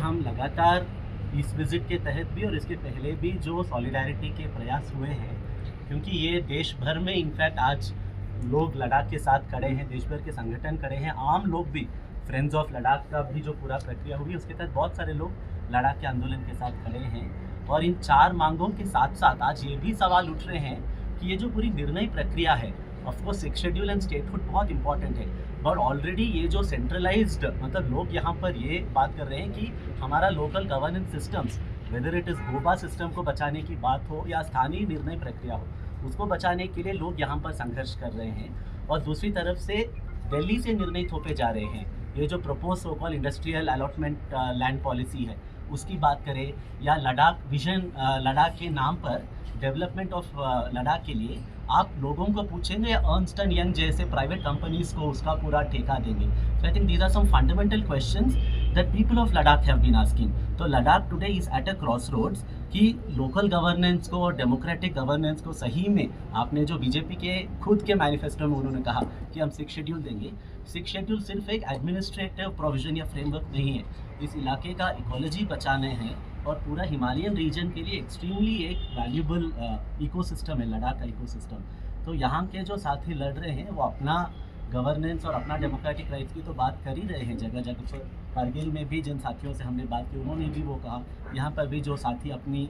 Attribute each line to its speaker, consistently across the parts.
Speaker 1: हम लगातार इस विज़िट के तहत भी और इसके पहले भी जो सॉलिडारिटी के प्रयास हुए हैं, क्योंकि ये देश भर में इनफैक्ट आज लोग लद्दाख के साथ खड़े हैं, देश भर के संगठन खड़े हैं, आम लोग भी, फ्रेंड्स ऑफ लद्दाख का भी जो पूरा प्रक्रिया हुई उसके तहत बहुत सारे लोग लद्दाख के आंदोलन के साथ खड़े हैं। और इन 4 मांगों के साथ साथ आज ये भी सवाल उठ रहे हैं कि ये जो पूरी निर्णय प्रक्रिया है, ऑफकोर्स 6 शेड्यूल एंड स्टेटहुड बहुत इंपॉर्टेंट है, और ऑलरेडी ये जो सेंट्रलाइज्ड, मतलब लोग यहाँ पर ये बात कर रहे हैं कि हमारा local governance systems, whether it is global system को बचाने की बात हो या स्थानीय निर्णय प्रक्रिया हो, उसको बचाने के लिए लोग यहाँ पर संघर्ष कर रहे हैं। और दूसरी तरफ से दिल्ली से निर्णय थोपे जा रहे हैं। ये जो propose so call industrial allotment land policy है उसकी बात करें, या लद्दाख विजन, लद्दाख के नाम पर डेवलपमेंट ऑफ लद्दाख के लिए आप लोगों को पूछेंगे या अर्नस्ट एंड यंग जैसे प्राइवेट कंपनीज को उसका पूरा ठेका देंगे? So I think these are some fundamental questions that people of Ladakh have been asking. तो Ladakh today is at a crossroads कि लोकल गवर्नेंस को और डेमोक्रेटिक गवर्नेंस को सही में, आपने जो बीजेपी के खुद के मैनिफेस्टो में उन्होंने कहा कि हम 6 शेड्यूल देंगे, 6 शेड्यूल सिर्फ एक एडमिनिस्ट्रेटिव प्रोविजन या फ्रेमवर्क नहीं है, इस इलाके का इकोलॉजी बचाने हैं और पूरा हिमालयन रीजन के लिए एक्सट्रीमली एक वैल्यूबल इकोसिस्टम है लद्दाख का इकोसिस्टम। तो यहाँ के जो साथी लड़ रहे हैं वो अपना गवर्नेंस और अपना डेमोक्रेटिक राइट्स की तो बात कर ही रहे हैं जगह जगह पर। कारगिल में भी जिन साथियों से हमने बात की उन्होंने भी वो कहा, यहाँ पर भी जो साथी अपनी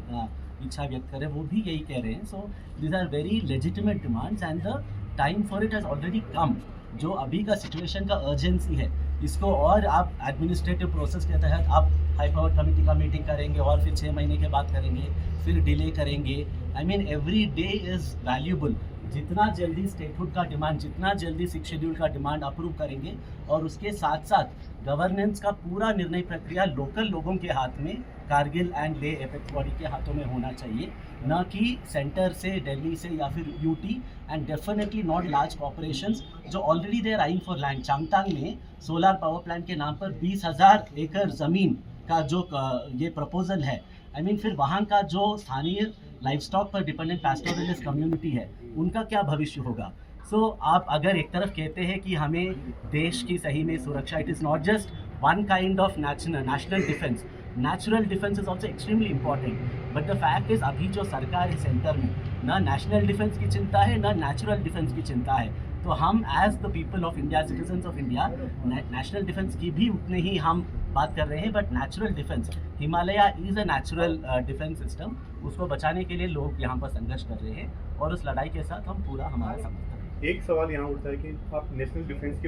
Speaker 1: इच्छा व्यक्त करें वो भी यही कह रहे हैं। So these are very legitimate demands and the time for it has already come. जो अभी का सिचुएशन का अर्जेंसी है, इसको और आप एडमिनिस्ट्रेटिव प्रोसेस के तहत आप हाई पावर कमेटी का मीटिंग करेंगे और फिर 6 महीने के बाद करेंगे, फिर डिले करेंगे। I mean every day is valuable. जितना जल्दी स्टेटहुड का डिमांड, जितना जल्दी 6 शेड्यूल का डिमांड अप्रूव करेंगे और उसके साथ साथ गवर्नेंस का पूरा निर्णय प्रक्रिया लोकल लोगों के हाथ में, कारगिल एंड ले एपेक्स बॉडी के हाथों में होना चाहिए, न कि सेंटर से, दिल्ली से या फिर UT, and definitely not large corporations जो already they are eyeing for land. Changthang में सोलर पावर प्लांट के नाम पर 20,000 एकड़ ज़मीन का जो ये प्रपोजल है, आई मीन फिर वहाँ का जो स्थानीय लाइफ स्टॉक पर डिपेंडेंट पैस्टोरलिस्ट कम्युनिटी है, उनका क्या भविष्य होगा? सो आप अगर एक तरफ कहते हैं कि हमें देश की सही में सुरक्षा, it is not just one kind of national defence, natural defence is also extremely important, but the fact is अभी जो सरकार है सेंटर में, ना नेशनल डिफेंस की चिंता है ना नेचुरल डिफेंस की चिंता है। तो हम as the people of India, citizens of India, national defence की भी उतने ही हम बात कर रहे हैं, but natural defence, Himalaya is a natural defence system, उसको बचाने के लिए लोग यहाँ पर संघर्ष कर रहे हैं और उस लड़ाई के साथ हम पूरा हमारा समर्थन।
Speaker 2: एक सवाल यहाँ उठता है कि आप नेशनल डिफेंस की